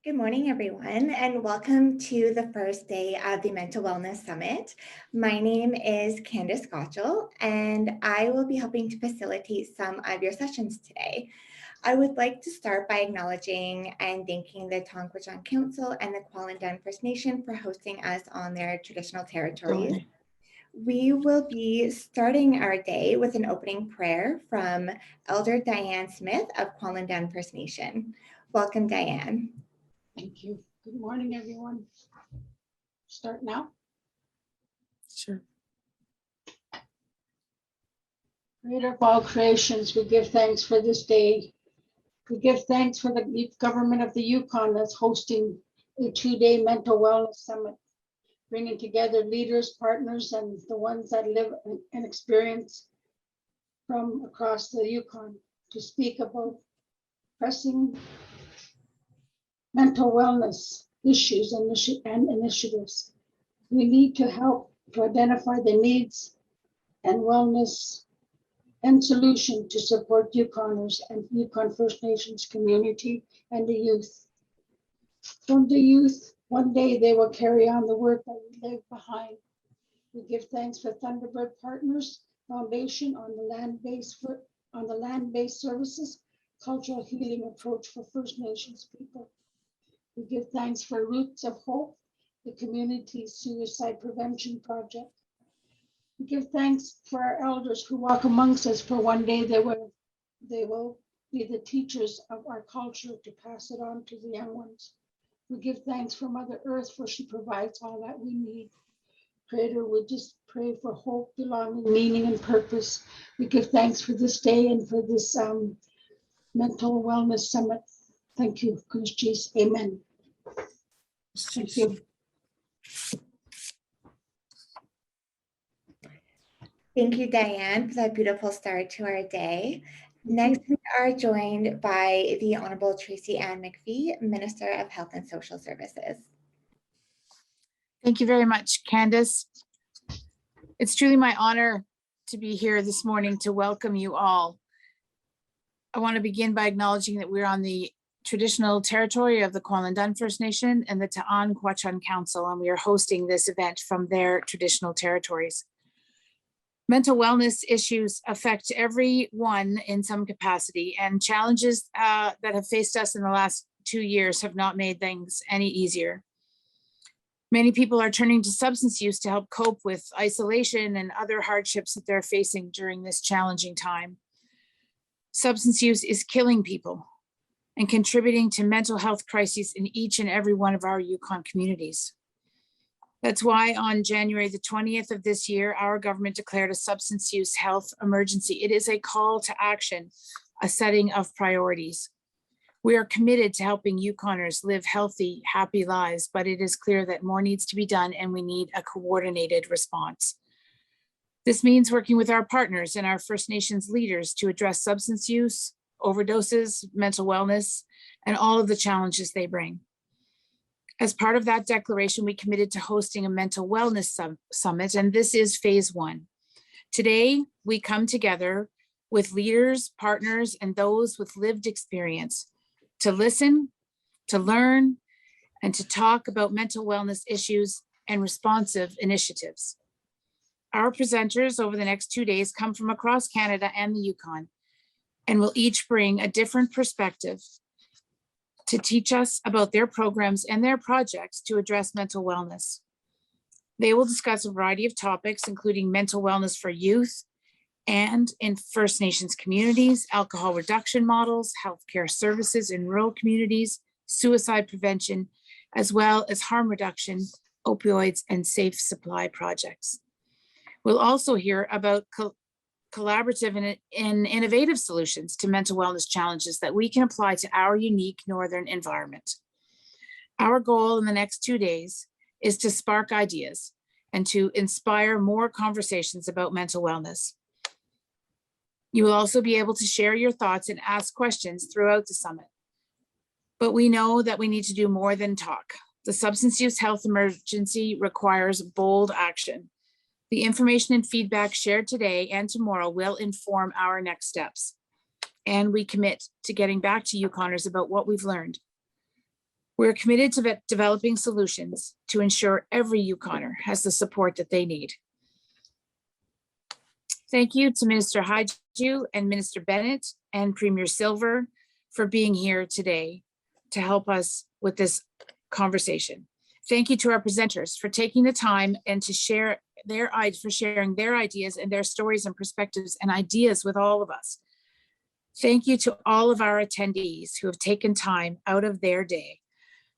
Good morning, everyone, and welcome to the first day of the Mental Wellness Summit. My name is Candice Gottschall, and I will be helping to facilitate some of your sessions today. I would like to start by acknowledging and thanking the Tonquitchon Council and the Kwallen First Nation for hosting us on their traditional territories. We will be starting our day with an opening prayer from Elder Diane Smith of Kwallen First Nation. Welcome, Diane. Thank you. Good morning, everyone. Start now. Sure. Creator of all creations, we give thanks for this day. We give thanks for the government of the Yukon that's hosting a 2-day mental wellness summit, bringing together leaders, partners, and the ones that live and experience from across the Yukon to speak about pressing mental wellness issues and initiatives. We need to help to identify the needs and wellness and solution to support Yukoners and Yukon First Nations community and the youth. From the youth, one day they will carry on the work that we leave behind. We give thanks for Thunderbird Partners Foundation on the land-based services, cultural healing approach for First Nations people. We give thanks for Roots of Hope, the community suicide prevention project. We give thanks for our elders who walk amongst us, for one day they will be the teachers of our culture to pass it on to the young ones. We give thanks for Mother Earth, for she provides all that we need. Creator, we just pray for hope, belonging, meaning, and purpose. We give thanks for this day and for this mental wellness summit. Thank you, Christ. Amen. Thank you. Thank you, Diane, for that beautiful start to our day. Next, we are joined by the Honorable Tracy Ann McPhee, Minister of Health and Social Services. Thank you very much, Candice. It's truly my honor to be here this morning to welcome you all. I want to begin by acknowledging that we're on the traditional territory of the Kwallen First Nation and the Tonquitchon Council, and we are hosting this event from their traditional territories. Mental wellness issues affect everyone in some capacity, and challenges that have faced us in the last 2 years have not made things any easier. Many people are turning to substance use to help cope with isolation and other hardships that they're facing during this challenging time. Substance use is killing people and contributing to mental health crises in each and every one of our Yukon communities. That's why on January the 20th of this year, our government declared a substance use health emergency. It is a call to action, a setting of priorities. We are committed to helping Yukoners live healthy, happy lives, but it is clear that more needs to be done and we need a coordinated response. This means working with our partners and our First Nations leaders to address substance use, overdoses, mental wellness, and all of the challenges they bring. As part of that declaration, we committed to hosting a mental wellness summit, and this is phase 1. Today, we come together with leaders, partners, and those with lived experience to listen, to learn, and to talk about mental wellness issues and responsive initiatives. Our presenters over the next 2 days come from across Canada and the Yukon, and will each bring a different perspective to teach us about their programs and their projects to address mental wellness. They will discuss a variety of topics, including mental wellness for youth and in First Nations communities, alcohol reduction models, healthcare services in rural communities, suicide prevention, as well as harm reduction, opioids, and safe supply projects. We'll also hear about collaborative and innovative solutions to mental wellness challenges that we can apply to our unique northern environment. Our goal in the next 2 days is to spark ideas and to inspire more conversations about mental wellness. You will also be able to share your thoughts and ask questions throughout the summit. But we know that we need to do more than talk. The substance use health emergency requires bold action. The information and feedback shared today and tomorrow will inform our next steps. And we commit to getting back to Yukoners about what we've learned. We're committed to developing solutions to ensure every Yukoner has the support that they need. Thank you to Minister Hajdu and Minister Bennett and Premier Silver for being here today to help us with this conversation. Thank you to our presenters for taking the time and to share sharing their ideas and their stories and perspectives and ideas with all of us. Thank you to all of our attendees who have taken time out of their day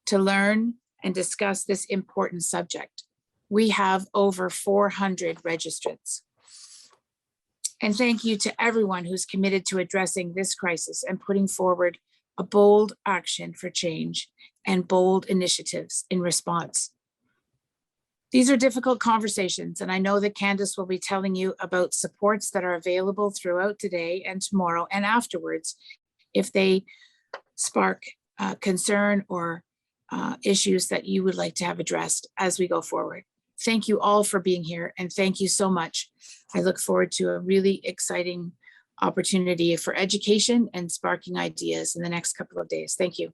to learn and discuss this important subject. We have over 400 registrants. And thank you to everyone who's committed to addressing this crisis and putting forward a bold action for change and bold initiatives in response. These are difficult conversations, and I know that Candice will be telling you about supports that are available throughout today and tomorrow and afterwards if they spark concern or issues that you would like to have addressed as we go forward. Thank you all for being here, and thank you so much. I look forward to a really exciting opportunity for education and sparking ideas in the next couple of days. Thank you.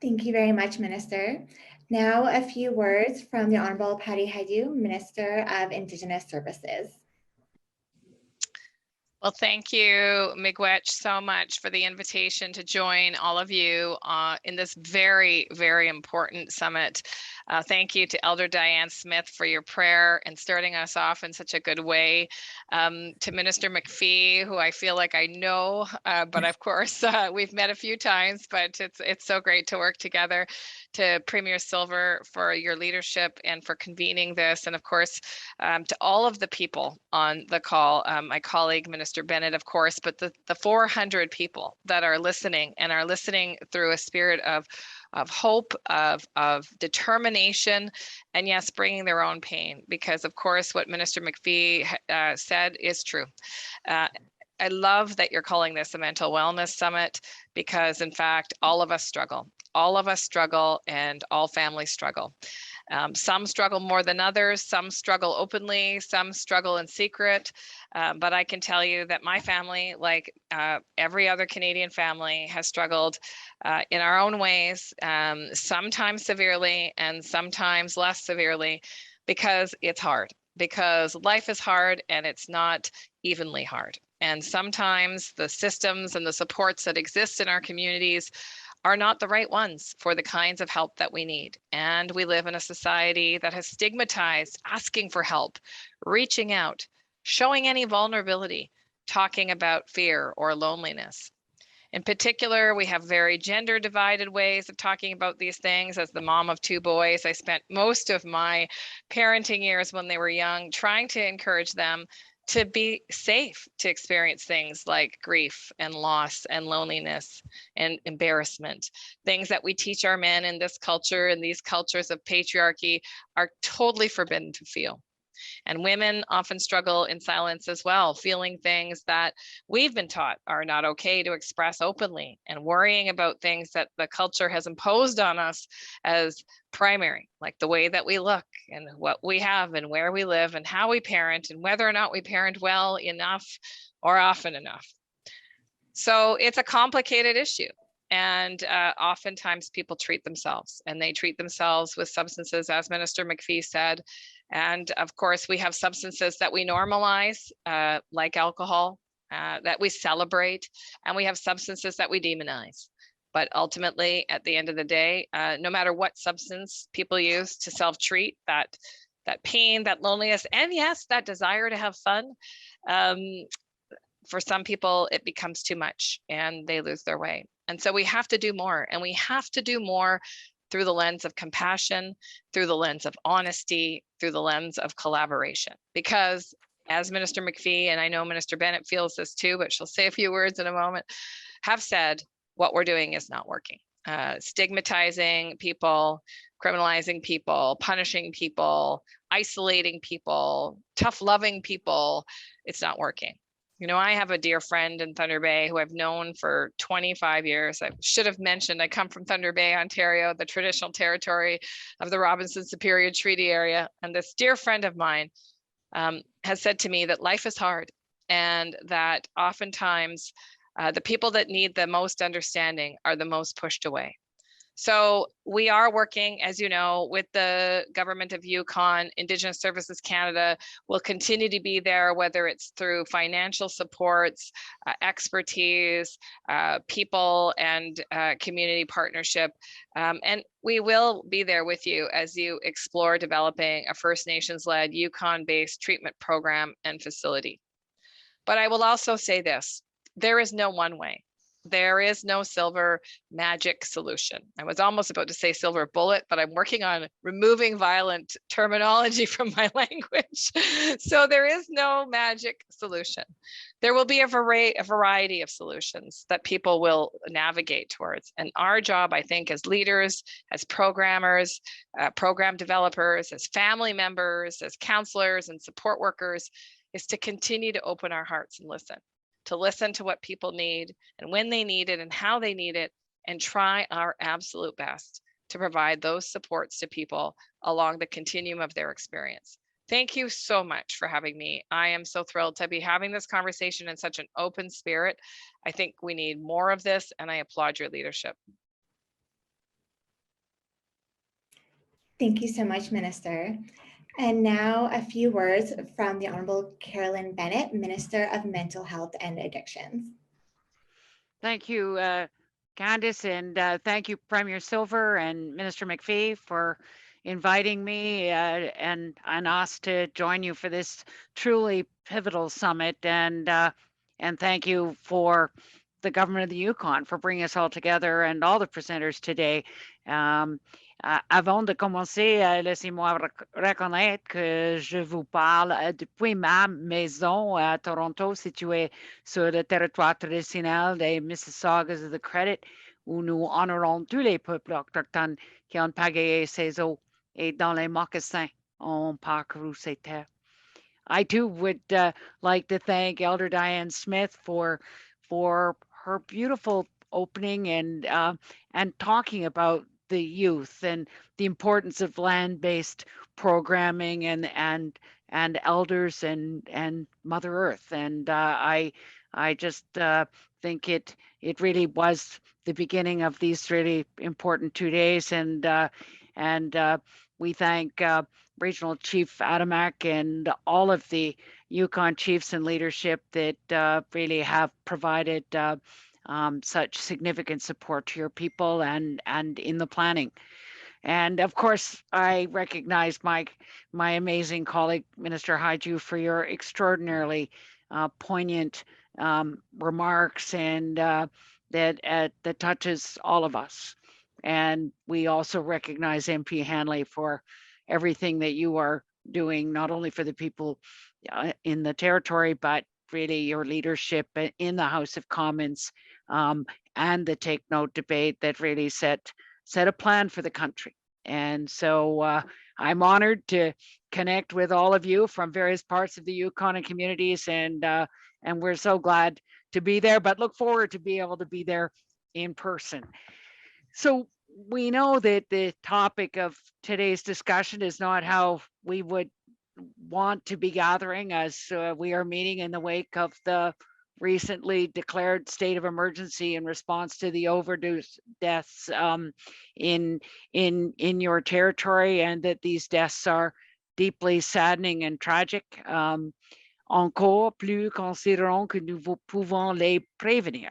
Thank you very much, Minister. Now a few words from the Honorable Patty Hajdu, Minister of Indigenous Services. Well, thank you, Miigwech, so much for the invitation to join all of you in this very, very important summit. Thank you to Elder Diane Smith for your prayer and starting us off in such a good way. To Minister McPhee, who I feel like I know, but of course we've met a few times, but it's so great to work together. To Premier Silver for your leadership and for convening this. And of course, to all of the people on the call, my colleague, Minister Bennett, of course, but the 400 people that are listening and are listening through a spirit of hope, of determination, and yes, bringing their own pain, because of course, what Minister McPhee said is true. I love that you're calling this a mental wellness summit because in fact, all of us struggle. All of us struggle and all families struggle. Some struggle more than others, some struggle openly, some struggle in secret. But I can tell you that my family, like every other Canadian family, has struggled in our own ways, sometimes severely and sometimes less severely, because it's hard, because life is hard and it's not evenly hard. And sometimes the systems and the supports that exist in our communities are not the right ones for the kinds of help that we need. And we live in a society that has stigmatized asking for help, reaching out, showing any vulnerability, talking about fear or loneliness. In particular, we have very gender divided ways of talking about these things. As the mom of 2 boys, I spent most of my parenting years when they were young trying to encourage them to be safe to experience things like grief and loss and loneliness and embarrassment. Things that we teach our men in this culture and these cultures of patriarchy are totally forbidden to feel. And women often struggle in silence as well, feeling things that we've been taught are not okay to express openly, and worrying about things that the culture has imposed on us as primary, like the way that we look and what we have and where we live and how we parent and whether or not we parent well enough or often enough. So it's a complicated issue. And oftentimes people treat themselves, and they treat themselves with substances, as Minister McPhee said. And of course, we have substances that we normalize, like alcohol, that we celebrate, and we have substances that we demonize. But ultimately, at the end of the day, no matter what substance people use to self-treat, that pain, that loneliness, and yes, that desire to have fun, for some people, it becomes too much and they lose their way. And so we have to do more, and we have to do more through the lens of compassion, through the lens of honesty, through the lens of collaboration. Because as Minister McPhee, and I know Minister Bennett feels this too, but she'll say a few words in a moment, have said, what we're doing is not working. Stigmatizing people, criminalizing people, punishing people, isolating people, tough loving people, it's not working. You know, I have a dear friend in Thunder Bay who I've known for 25 years. I should have mentioned I come from Thunder Bay, Ontario, the traditional territory of the Robinson Superior Treaty area. And this dear friend of mine has said to me that life is hard, and that oftentimes The people that need the most understanding are the most pushed away. So we are working, as you know, with the government of Yukon. Indigenous Services Canada will continue to be there, whether it's through financial supports, expertise, people, and community partnership. And we will be there with you as you explore developing a First Nations-led Yukon-based treatment program and facility. But I will also say this, there is no one way. There is no silver magic solution. I was almost about to say silver bullet, but I'm working on removing violent terminology from my language. So there is no magic solution. There will be a variety of solutions that people will navigate towards. And our job, I think, as leaders, as programmers, program developers, as family members, as counselors and support workers, is to continue to open our hearts and listen to what people need and when they need it and how they need it, and try our absolute best to provide those supports to people along the continuum of their experience. Thank you so much for having me. I am so thrilled to be having this conversation in such an open spirit. I think we need more of this, and I applaud your leadership. Thank you so much, Minister. And now a few words from the Honorable Carolyn Bennett, Minister of Mental Health and Addictions. Thank you, Candice, and thank you, Premier Silver and Minister McPhee, for inviting me and us to join you for this truly pivotal summit. And thank you for the government of the Yukon for bringing us all together and all the presenters today. Avant de commencer, laissez-moi reconnaître que je vous parle depuis ma maison à Toronto, située sur le territoire traditionnel des Mississaugas of the Credit, où nous honorons tous les peuples autochtones qui ont pagayé ces eaux et dans les mocassins ont parcouru ces terres. I too would like to thank Elder Diane Smith for her beautiful opening and talking about the youth and the importance of land-based programming and elders and Mother Earth. And I just think it really was the beginning of these really important 2 days. And we thank Regional Chief Adamak and all of the Yukon chiefs and leadership that really have provided such significant support to your people and in the planning. And of course, I recognize my amazing colleague, Minister Hajdupp, for your extraordinarily poignant remarks and that touches all of us. And we also recognize MP Hanley for everything that you are doing, not only for the people in the territory, but really your leadership in the House of Commons and the Take Note debate that really set a plan for the country. And so I'm honored to connect with all of you from various parts of the Yukon and communities, and we're so glad to be there, but look forward to be able to be there in person. So we know that the topic of today's discussion is not how we would want to be gathering, as we are meeting in the wake of the recently declared state of emergency in response to the overdose deaths in your territory, and that these deaths are deeply saddening and tragic. Encore plus considérons que nous pouvons les prévenir.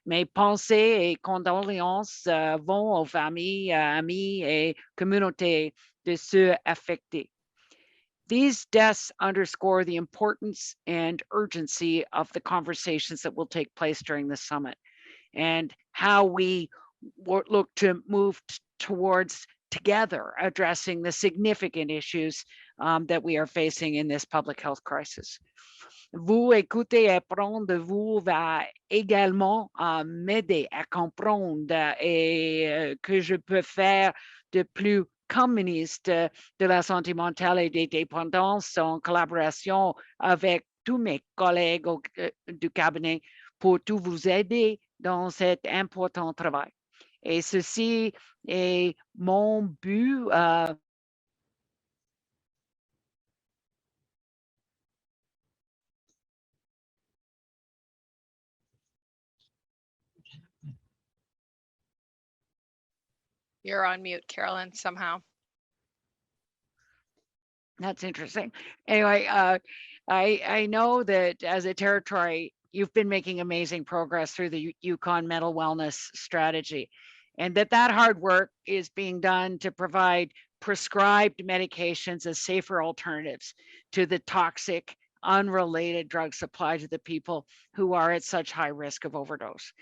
Mes pensées et condoléances vont aux familles, amis et communautés de ceux affectés. These deaths underscore the importance and urgency of the conversations that will take place during the summit, and how we look to move towards together addressing the significant issues that we are facing in this public health crisis. Vous écouter et apprendre de vous va également m'aider à comprendre et que je peux faire de plus comme ministre de la Santé mentale et des dépendances en collaboration avec tous mes collègues du cabinet pour tout vous aider dans cet important travail. Et ceci est mon but. You're on mute, Carolyn, somehow. That's interesting. Anyway, I know that as a territory, you've been making amazing progress through the Yukon mental wellness strategy, and that hard work is being done to provide prescribed medications as safer alternatives to the toxic, unrelated drug supply to the people who are at such high risk of overdose.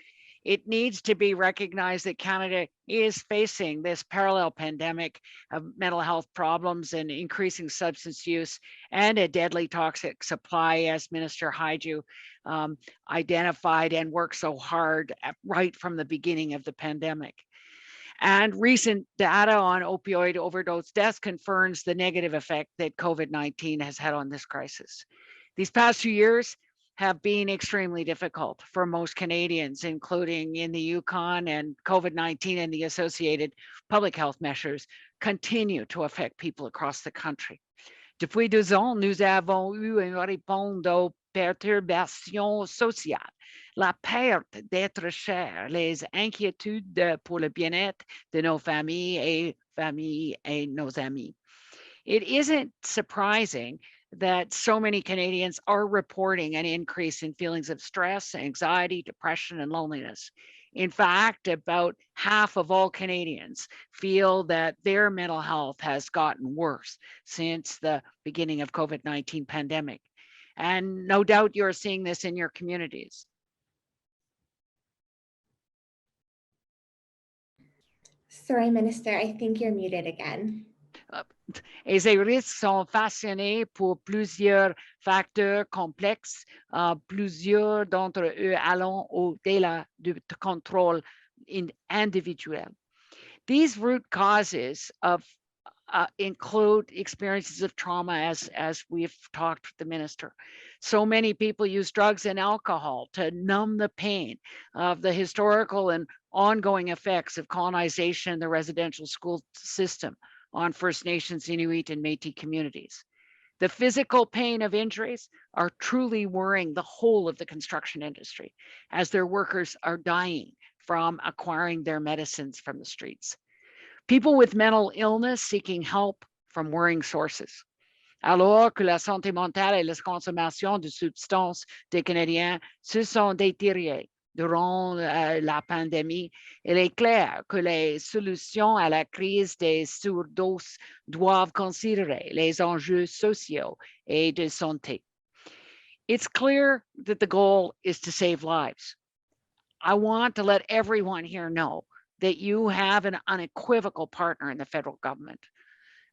It needs to be recognized that Canada is facing this parallel pandemic of mental health problems and increasing substance use and a deadly toxic supply, as Minister Hajdu identified and worked so hard right from the beginning of the pandemic. And recent data on opioid overdose deaths confirms the negative effect that COVID-19 has had on this crisis. These past 2 years have been extremely difficult for most Canadians, including in the Yukon, and COVID-19 and the associated public health measures continue to affect people across the country. Depuis 2 ans, nous avons eu une réponse aux perturbations sociales, la perte d'être cher, les inquiétudes pour le bien-être de nos familles et nos amis. It isn't surprising that so many Canadians are reporting an increase in feelings of stress, anxiety, depression, and loneliness. In fact, about half of all Canadians feel that their mental health has gotten worse since the beginning of COVID-19 pandemic. And no doubt you're seeing this in your communities. Sorry, Minister, I think you're muted again. Et ces risques sont façonnés pour plusieurs facteurs complexes. Plusieurs d'entre eux allant au-delà du contrôle individuel. These root causes of include experiences of trauma, as we've talked with the minister. So many people use drugs and alcohol to numb the pain of the historical and ongoing effects of colonization in the residential school system on First Nations, Inuit, and Métis communities. The physical pain of injuries are truly worrying the whole of the construction industry, as their workers are dying from acquiring their medicines from the streets. People with mental illness seeking help from worrying sources. Alors que la santé mentale et la consommation de substances des Canadiens se sont détériorées durant la pandémie, il est clair que les solutions à la crise des surdoses doivent considérer les enjeux sociaux et de santé. It's clear that the goal is to save lives. I want to let everyone here know that you have an unequivocal partner in the federal government.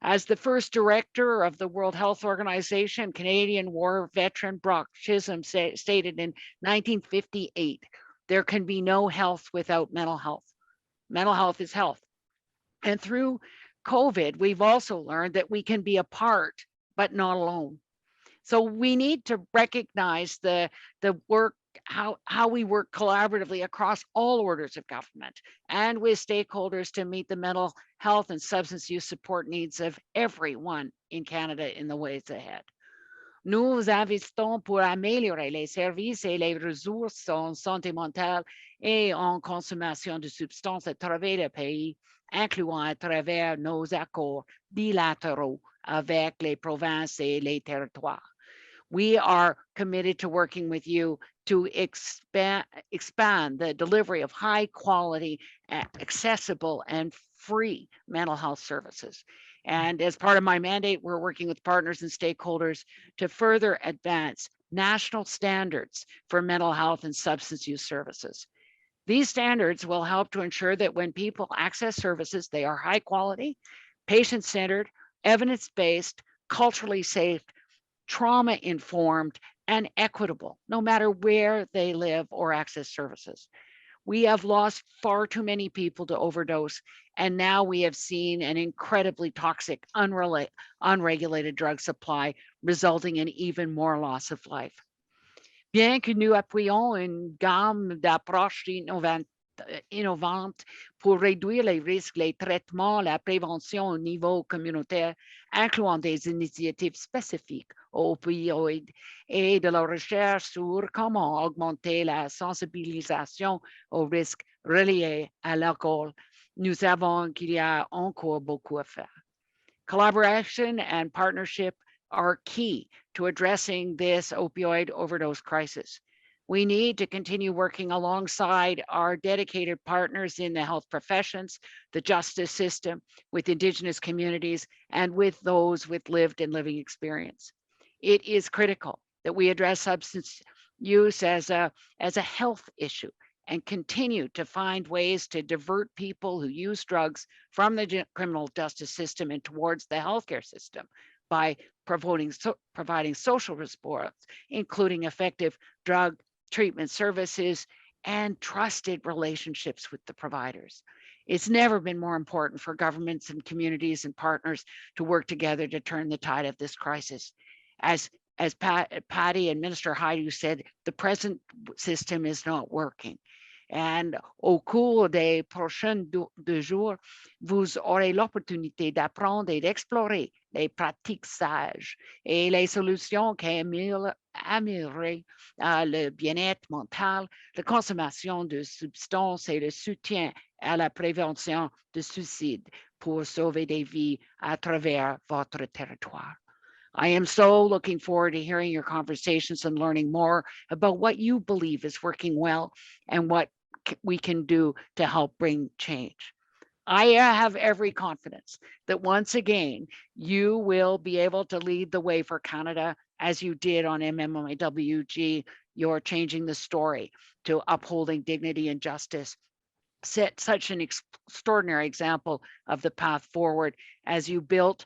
As the first director of the World Health Organization, Canadian war veteran Brock Chisholm stated in 1958, there can be no health without mental health. Mental health is health. And through COVID, we've also learned that we can be apart, but not alone. So we need to recognize the work, how we work collaboratively across all orders of government and with stakeholders to meet the mental health and substance use support needs of everyone in Canada in the ways ahead. Nous investons pour améliorer les services et les ressources en santé mentale et en consommation de substances à travers le pays, incluant à travers nos accords bilatéraux avec les provinces et les territoires. We are committed to working with you to expand the delivery of high quality, accessible, and free mental health services. And as part of my mandate, we're working with partners and stakeholders to further advance national standards for mental health and substance use services. These standards will help to ensure that when people access services, they are high quality, patient-centered, evidence-based, culturally safe, trauma-informed, and equitable, no matter where they live or access services. We have lost far too many people to overdose, and now we have seen an incredibly toxic, unregulated drug supply, resulting in even more loss of life. Bien que nous appuyons une gamme d'approches innovantes pour réduire les risques, les traitements, la prévention au niveau communautaire, incluant des initiatives spécifiques aux opioïdes et de la recherche sur comment augmenter la sensibilisation aux risques reliés à l'alcool, nous savons qu'il y a encore beaucoup à faire. Collaboration and partnership are key to addressing this opioid overdose crisis. We need to continue working alongside our dedicated partners in the health professions, the justice system, with Indigenous communities, and with those with lived and living experience. It is critical that we address substance use as a health issue and continue to find ways to divert people who use drugs from the criminal justice system and towards the healthcare system by providing social response, including effective drug treatment services and trusted relationships with the providers. It's never been more important for governments and communities and partners to work together to turn the tide of this crisis. As Patty and Minister Hajdu said, the present system is not working. And au cours des prochains 2 jours, vous aurez l'opportunité d'apprendre et d'explorer les pratiques sages et les solutions qui améliorent le bien-être mental, la consommation de substances et le soutien à la prévention de suicide pour sauver des vies à travers votre territoire. I am so looking forward to hearing your conversations and learning more about what you believe is working well and what we can do to help bring change. I have every confidence that once again, you will be able to lead the way for Canada as you did on MMIWG. You're changing the story to upholding dignity and justice. Set such an extraordinary example of the path forward as you built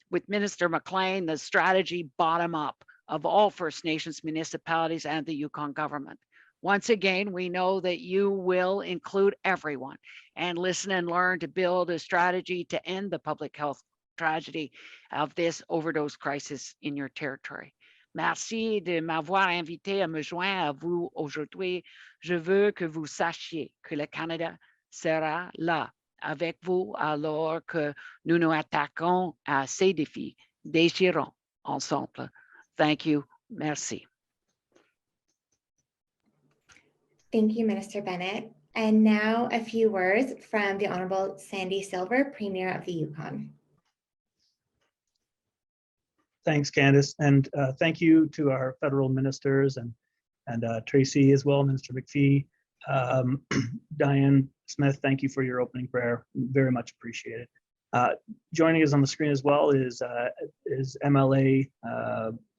with Minister McLean, the strategy bottom up of all First Nations municipalities and the Yukon government. Once again, we know that you will include everyone and listen and learn to build a strategy to end the public health tragedy of this overdose crisis in your territory. Merci de m'avoir invité à me joindre à vous aujourd'hui. Je veux que vous sachiez que le Canada sera là avec vous alors que nous nous attaquons à ces défis déchirants ensemble. Thank you. Merci. Thank you, Minister Bennett. And now a few words from the Honorable Sandy Silver, Premier of the Yukon. Thanks, Candice, and thank you to our federal ministers and Tracy as well, Minister McPhee. Diane Smith, thank you for your opening prayer. Very much appreciated. Joining us on the screen as well is MLA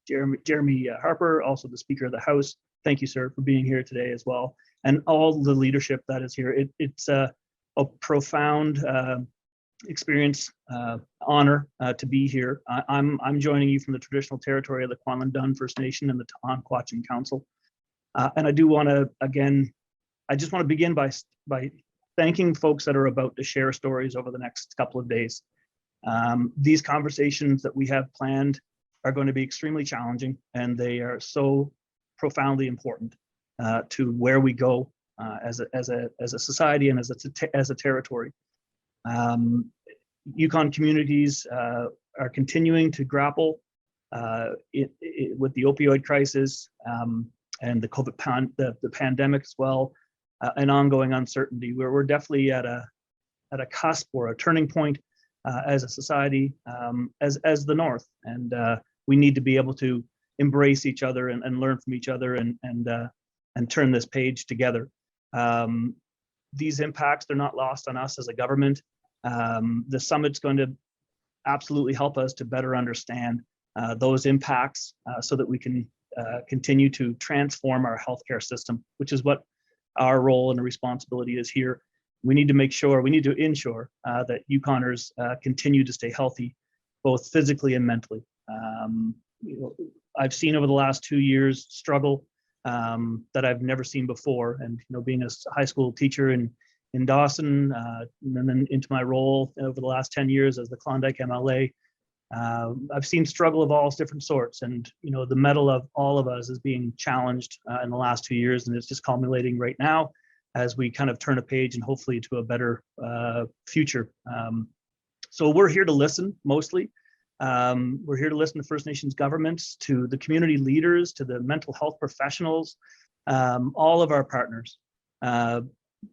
Jeremy Harper, also the Speaker of the House. Thank you, sir, for being here today as well, and all the leadership that is here. It's a profound experience, honor to be here. I'm joining you from the traditional territory of the Kwanlin-Dun First Nation and the Tahan-Quachin Council. And I do want to, again, I just want to begin by thanking folks that are about to share stories over the next couple of days. These conversations that we have planned are going to be extremely challenging, and they are so profoundly important to where we go as a society and as a territory. Yukon communities are continuing to grapple with the opioid crisis and the COVID the pandemic as well, and ongoing uncertainty. We're definitely at a cusp or a turning point as a society, as the North, and we need to be able to embrace each other and learn from each other and turn this page together. These impacts, they're not lost on us as a government. The summit's going to absolutely help us to better understand those impacts so that we can continue to transform our healthcare system, which is what our role and responsibility is here. We need to ensure that Yukoners continue to stay healthy, both physically and mentally. I've seen over the last 2 years struggle that I've never seen before, and being a high school teacher in Dawson, and then into my role over the last 10 years as the Klondike MLA, I've seen struggle of all different sorts, and the mettle of all of us is being challenged in the last 2 years, and it's just culminating right now as we kind of turn a page and hopefully to a better future. So we're here to listen mostly. We're here to listen to First Nations governments, to the community leaders, to the mental health professionals, all of our partners.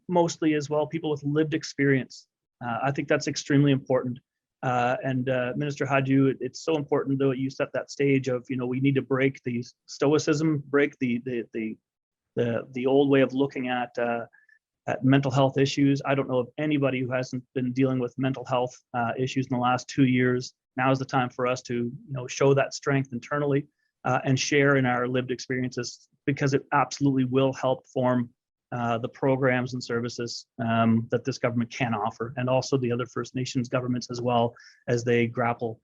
mostly as well, people with lived experience. I think that's extremely important. Minister Hajdu, it's so important though you set that stage of, we need to break the stoicism, break the old way of looking at mental health issues. I don't know of anybody who hasn't been dealing with mental health issues in the last 2 years. Now is the time for us to show that strength internally and share in our lived experiences, because it absolutely will help form the programs and services that this government can offer, and also the other First Nations governments as well, as they grapple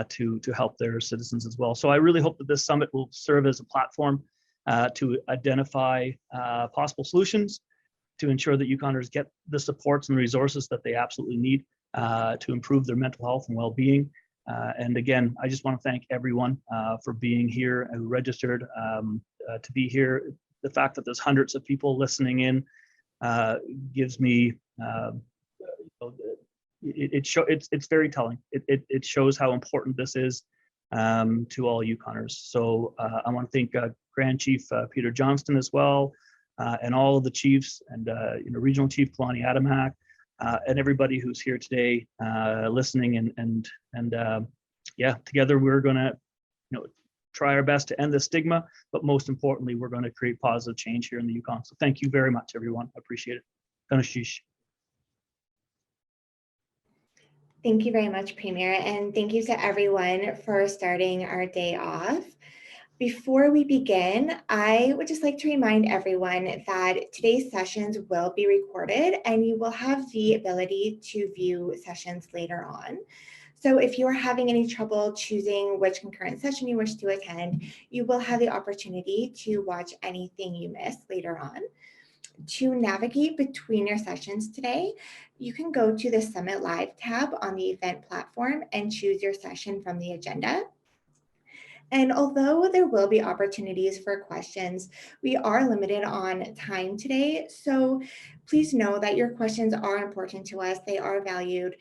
to help their citizens as well. So I really hope that this summit will serve as a platform to identify possible solutions to ensure that Yukoners get the supports and resources that they absolutely need to improve their mental health and well-being. And again, I just want to thank everyone for being here and who registered to be here. The fact that there's hundreds of people listening in gives me, it's very telling. It shows how important this is to all Yukoners. So I want to thank Grand Chief Peter Johnston as well, and all of the chiefs and Regional Chief Kalani Adamak, and everybody who's here today listening. And yeah, together we're going to try our best to end the stigma, but most importantly, we're going to create positive change here in the Yukon. So thank you very much, everyone. I appreciate it. Ganashish. Thank you very much, Premier, and thank you to everyone for starting our day off. Before we begin, I would just like to remind everyone that today's sessions will be recorded and you will have the ability to view sessions later on. So if you are having any trouble choosing which concurrent session you wish to attend, you will have the opportunity to watch anything you miss later on. To navigate between your sessions today, you can go to the Summit Live tab on the event platform and choose your session from the agenda. And although there will be opportunities for questions, we are limited on time today. So please know that your questions are important to us. They are valued.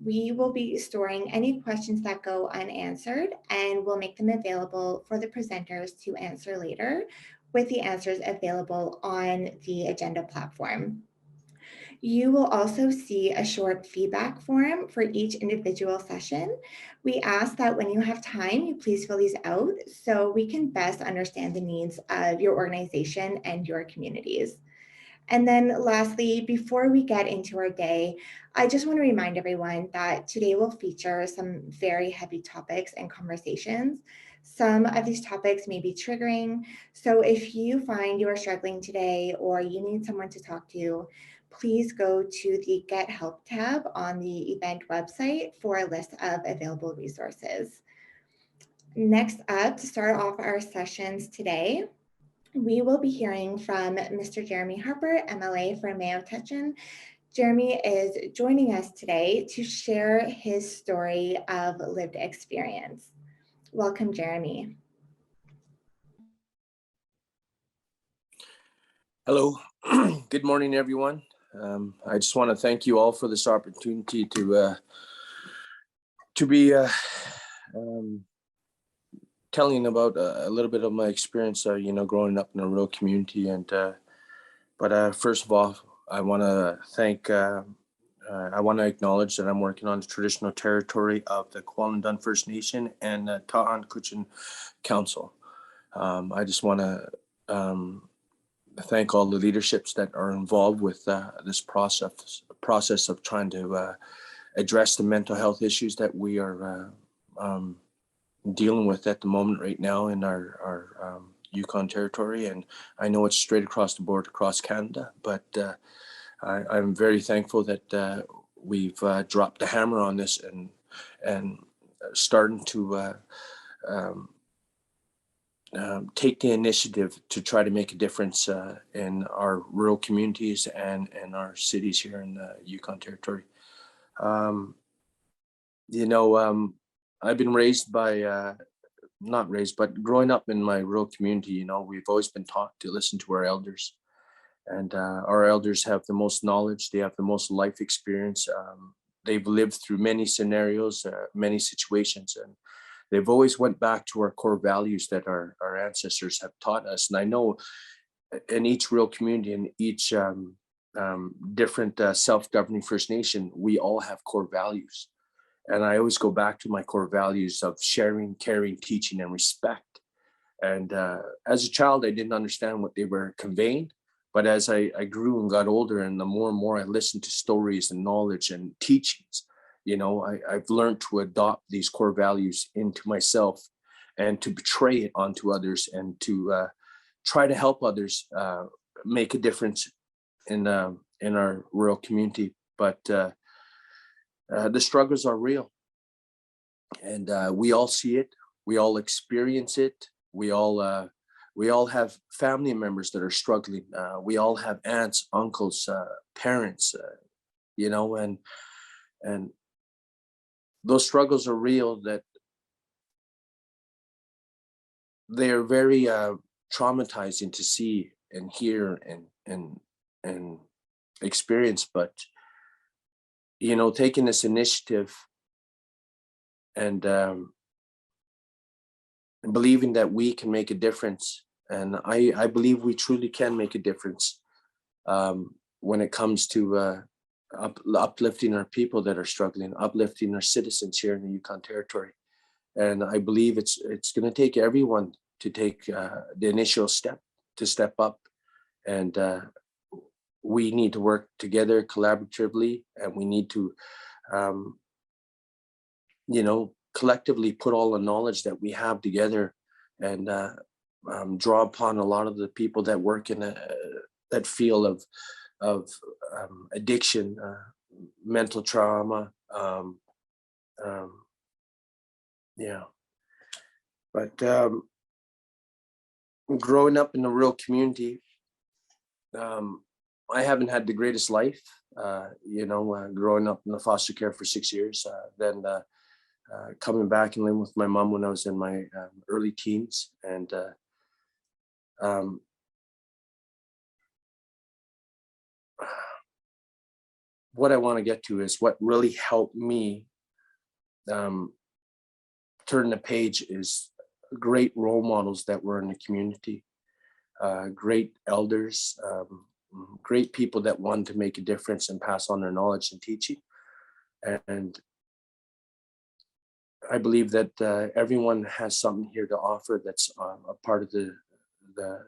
We will be storing any questions that go unanswered, and we'll make them available for the presenters to answer later, with the answers available on the agenda platform. You will also see a short feedback form for each individual session. We ask that when you have time, you please fill these out so we can best understand the needs of your organization and your communities. And then lastly, before we get into our day, I just want to remind everyone that today will feature some very heavy topics and conversations. Some of these topics may be triggering. So if you find you are struggling today or you need someone to talk to, please go to the Get Help tab on the event website for a list of available resources. Next up, to start off our sessions today, we will be hearing from Mr. Jeremy Harper, MLA for Mayo-Techen. Jeremy is joining us today to share his story of lived experience. Welcome, Jeremy. Hello, good morning, everyone. I just want to thank you all for this opportunity to be telling about a little bit of my experience, growing up in a rural community. And but first of all, I want to acknowledge that I'm working on the traditional territory of the Kwalendon First Nation and Ta'an Kuchin Council. I just want to thank all the leaderships that are involved with this process of trying to address the mental health issues that we are dealing with at the moment right now in our Yukon territory. And I know it's straight across the board across Canada, but I'm very thankful that we've dropped the hammer on this and starting to take the initiative to try to make a difference in our rural communities and in our cities here in the Yukon territory. I've been raised by, not raised, but growing up in my rural community, we've always been taught to listen to our elders. And our elders have the most knowledge, they have the most life experience. They've lived through many scenarios, many situations, and they've always went back to our core values that our ancestors have taught us. And I know in each rural community, in each different self-governing First Nation, we all have core values. And I always go back to my core values of sharing, caring, teaching, and respect. And as a child, I didn't understand what they were conveying. But as I grew and got older, and the more and more I listened to stories and knowledge and teachings, you know, I've learned to adopt these core values into myself and to portray it onto others, and to try to help others make a difference in our rural community. But the struggles are real, and we all see it. We all experience it. We all have family members that are struggling. We all have aunts, uncles, parents, you know, and those struggles are real. That they are very traumatizing to see and hear and experience. But you know, taking this initiative and believing that we can make a difference, and I believe we truly can make a difference when it comes to uplifting our people that are struggling, uplifting our citizens here in the Yukon Territory. And I believe it's going to take everyone to take the initial step, to step up, and we need to work together collaboratively, and we need to you know, collectively put all the knowledge that we have together, and draw upon a lot of the people that work in that field of addiction, mental trauma. Yeah. But growing up in a rural community, I haven't had the greatest life. You know, growing up in the foster care for 6 years, then coming back and living with my mom when I was in my early teens. And what I want to get to is what really helped me turn the page is great role models that were in the community, great elders, great people that wanted to make a difference and pass on their knowledge and teaching. And I believe that everyone has something here to offer that's a part of the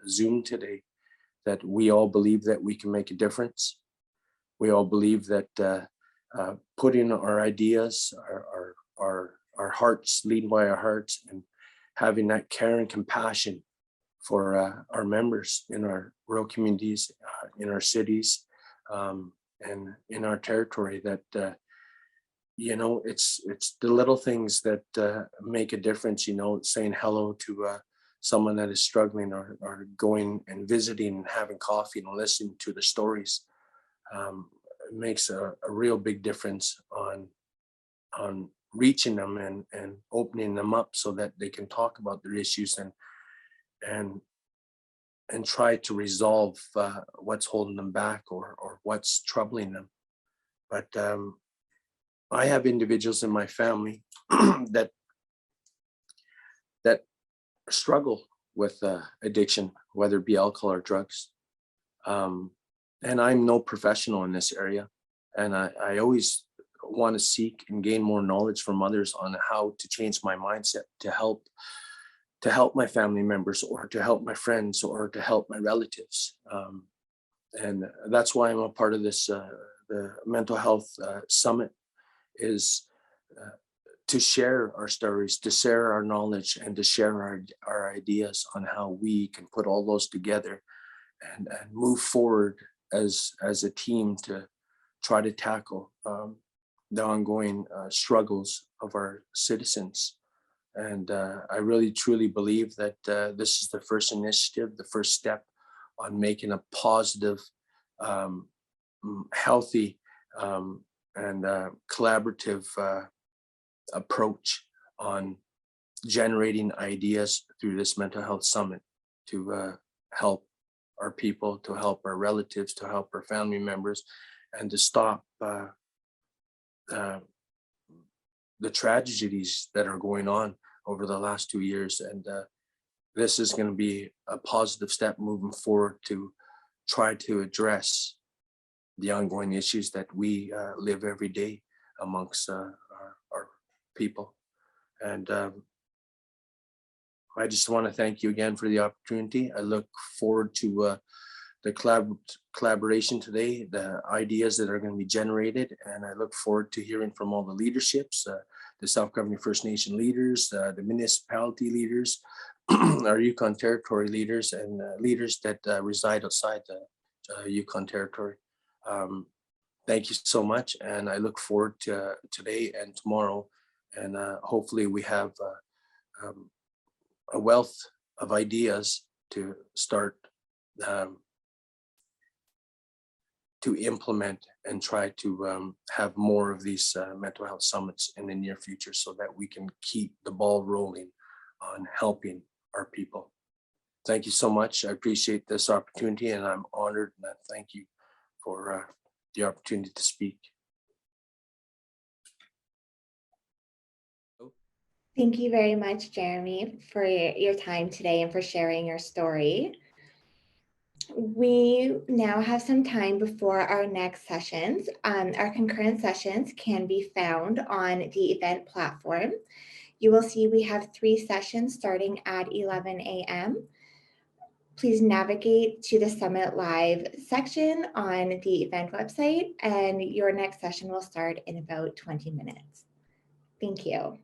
Zoom today, that we all believe that we can make a difference. We all believe that putting our ideas, our hearts, leading by our hearts, and having that care and compassion for our members in our rural communities, in our cities, and in our territory, that you know, it's the little things that make a difference. You know, saying hello to someone that is struggling, or going and visiting and having coffee and listening to the stories, makes a real big difference on reaching them and opening them up so that they can talk about their issues and try to resolve what's holding them back, or what's troubling them. But I have individuals in my family that struggle with addiction, whether it be alcohol or drugs. And I'm no professional in this area. And I always want to seek and gain more knowledge from others on how to change my mindset to help my family members, or to help my friends, or to help my relatives. And that's why I'm a part of this the mental health summit, is to share our stories, to share our knowledge, and to share our ideas on how we can put all those together and move forward as a team to try to tackle the ongoing struggles of our citizens. And I really truly believe that this is the first initiative, the first step on making a positive, healthy, and collaborative approach on generating ideas through this mental health summit to help our people, to help our relatives, to help our family members, and to stop the tragedies that are going on over the last 2 years. And this is going to be a positive step moving forward to try to address the ongoing issues that we live every day amongst our people. And I just want to thank you again for the opportunity. I look forward to the collaboration today, the ideas that are going to be generated, and I look forward to hearing from all the leaderships, the self-governing First Nation leaders, the municipality leaders, our Yukon Territory leaders, and leaders that reside outside the Yukon Territory. Thank you so much, and I look forward to today and tomorrow, and hopefully we have a wealth of ideas to start to implement and try to have more of these mental health summits in the near future so that we can keep the ball rolling on helping our people. Thank you so much. I appreciate this opportunity, and I'm honored, and I thank you for the opportunity to speak. Thank you very much, Jeremy, for your time today and for sharing your story. We now have some time before our next sessions. Our concurrent sessions can be found on the event platform. You will see we have 3 sessions starting at 11 a.m. Please navigate to the Summit Live section on the event website, and your next session will start in about 20 minutes. Thank you.